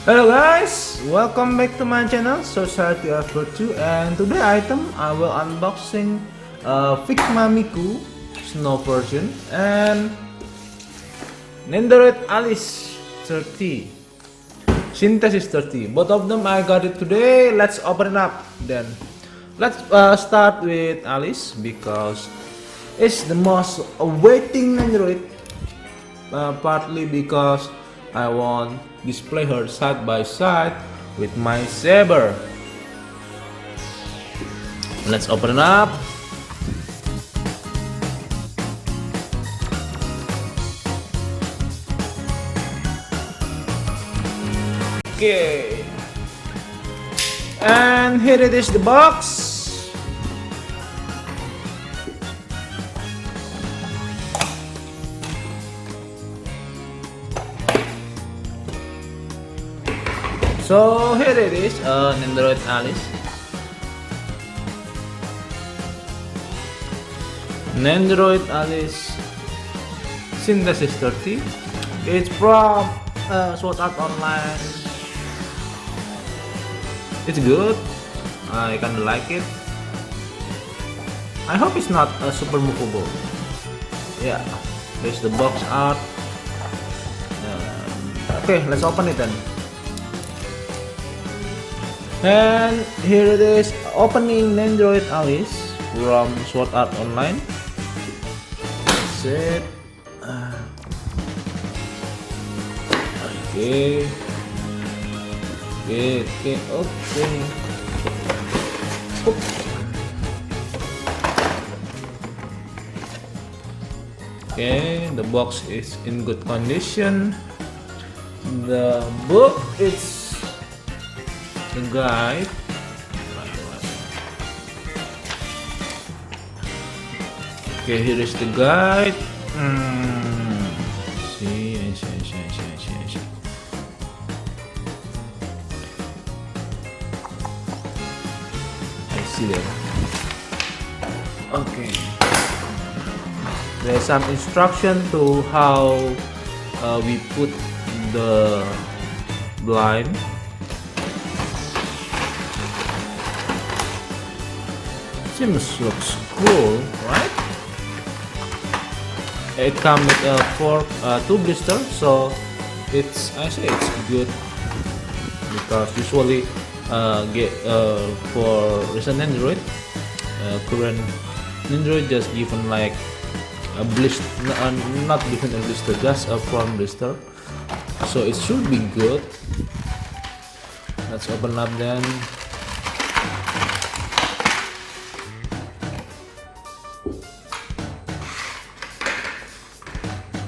Hello guys, welcome back to my channel Society of Virtue, and today item I will unboxing Figmamiku Snow version and Nendoroid Alice 30 Synthesis 30. Both of them I got it today. Let's open it up. Then let's start with Alice because it's the most awaiting Nendoroid. Partly because I want display her side by side with my saber. Let's open it up. Okay, and here it is, the box. So here it is, Nendoroid Alice. Nendoroid Alice Synthesis 30. It's from Sword Art Online. It's good. I kinda like it. I hope it's not super movable. Yeah, there's the box art. Okay, let's open it then. And here it is, opening Nendoroid Alice from Sword Art Online. That's it. Okay. Oops. Okay, the box is in good condition. The book is the guide. Okay, here is the guide. See. I see that. Okay. There's some instruction to how we put the blind. Seems looks cool, right? It comes with two blisters, so I say it's good because usually get for recent Nendoroid, current Nendoroid just given like a blister, not given a blister, just a front blister, so it should be good. Let's open up then.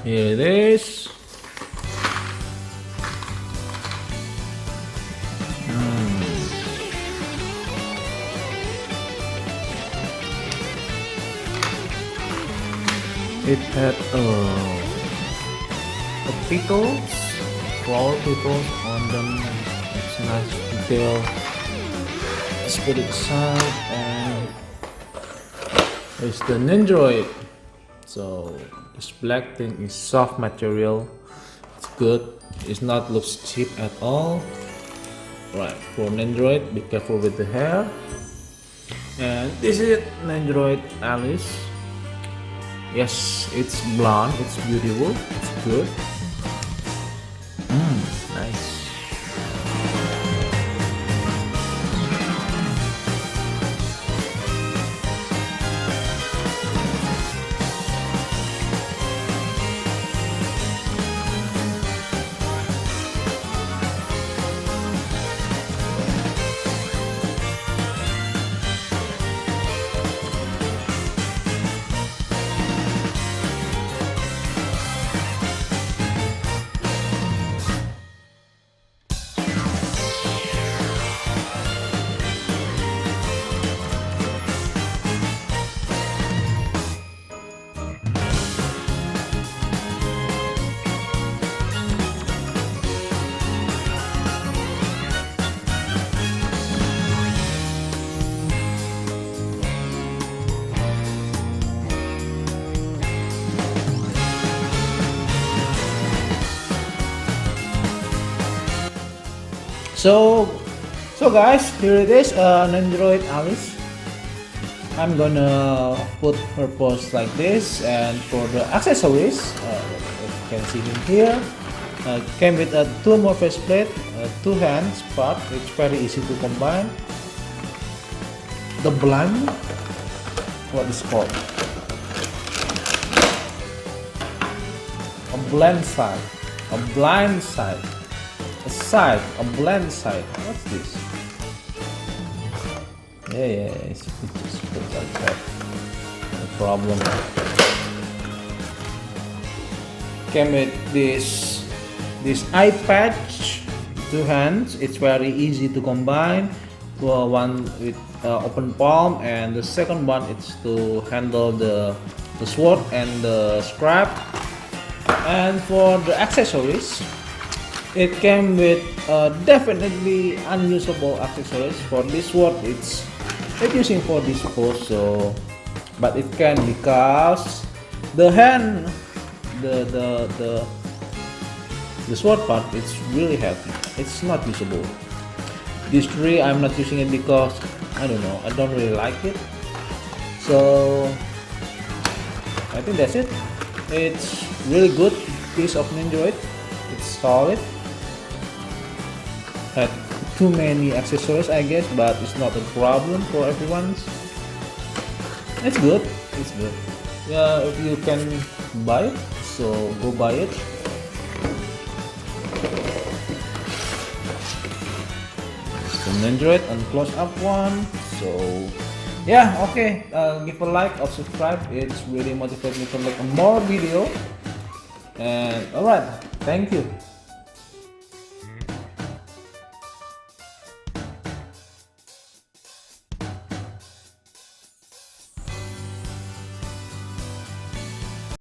Here it is. It had petals, flower petals on them. It's nice detail. Let's put it aside, and there's the Nendoroid. So this black thing is soft material. It's good. It's not looks cheap at all. Right, for Nendoroid, be careful with the hair. And this is it, Nendoroid Alice. Yes, it's blonde. It's beautiful. It's good. Nice. So guys, here it is, Nendoroid Alice. I'm gonna put her post like this, and for the accessories, you can see in here, came with two more faceplate, two hands part. It's very easy to combine. The blind, what is called? A blind side, a blind side, a blind side. What's this? Yeah, it's just put like that. No problem. Came with this eye patch, two hands. It's very easy to combine. One with open palm, and the second one is to handle the sword and the scrap. And for the accessories, it came with definitely unusable accessories. For this sword, it's using for this pose, so but it can, because the hand, the sword part, it's really heavy. It's not usable. This tree, I'm not using it because I don't know, I don't really like it. So I think that's it. It's really good piece of Nendoroid. It's solid. Had too many accessories, I guess, but it's not a problem for everyone. It's good. It's good. Yeah, if you can buy it, so go buy it. So Nendoroid and close up one. So yeah, okay. Give a like or subscribe. It's really motivates me to make more video. And alright, thank you.